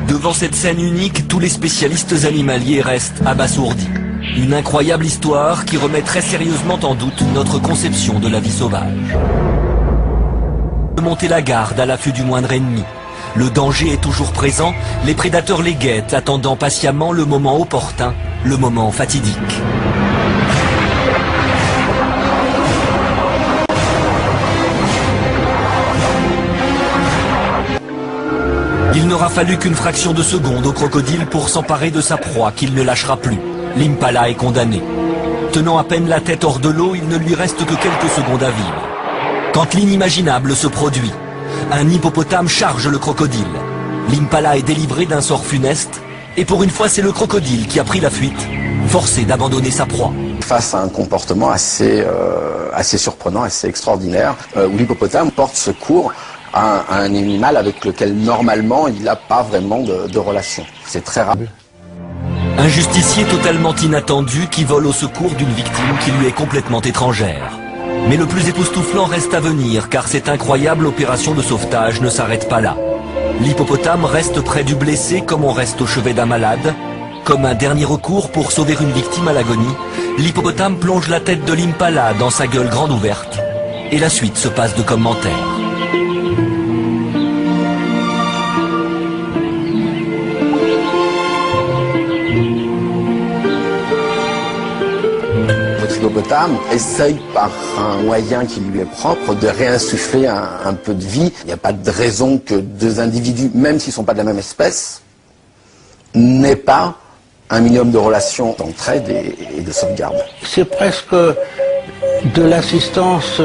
Devant cette scène unique, tous les spécialistes animaliers restent abasourdis. Une incroyable histoire qui remet très sérieusement en doute notre conception de la vie sauvage. Monter la garde à l'affût du moindre ennemi. Le danger est toujours présent, les prédateurs les guettent, attendant patiemment le moment opportun, le moment fatidique. Il n'aura fallu qu'une fraction de seconde au crocodile pour s'emparer de sa proie qu'il ne lâchera plus. L'impala est condamné. Tenant à peine la tête hors de l'eau, il ne lui reste que quelques secondes à vivre. Quand l'inimaginable se produit, un hippopotame charge le crocodile. L'impala est délivré d'un sort funeste, et pour une fois c'est le crocodile qui a pris la fuite, forcé d'abandonner sa proie. Face à un comportement assez surprenant, assez extraordinaire, où l'hippopotame porte secours à un animal avec lequel normalement il n'a pas vraiment de relation. C'est très rare. Un justicier totalement inattendu qui vole au secours d'une victime qui lui est complètement étrangère. Mais le plus époustouflant reste à venir, car cette incroyable opération de sauvetage ne s'arrête pas là. L'hippopotame reste près du blessé comme on reste au chevet d'un malade. Comme un dernier recours pour sauver une victime à l'agonie, l'hippopotame plonge la tête de l'impala dans sa gueule grande ouverte. Et la suite se passe de commentaires. L'hippopotame essaye par un moyen qui lui est propre de réinsuffler un peu de vie. Il n'y a pas de raison que deux individus, même s'ils ne sont pas de la même espèce, n'aient pas un minimum de relations d'entraide et de sauvegarde. C'est presque de l'assistance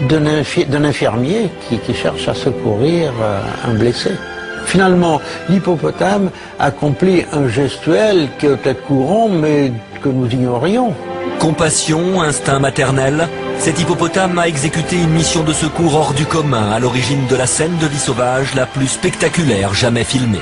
d'un infirmier qui cherche à secourir un blessé. Finalement, l'hippopotame accomplit un gestuel qui est peut-être courant, mais que nous ignorions. Compassion, instinct maternel, cet hippopotame a exécuté une mission de secours hors du commun à l'origine de la scène de vie sauvage la plus spectaculaire jamais filmée.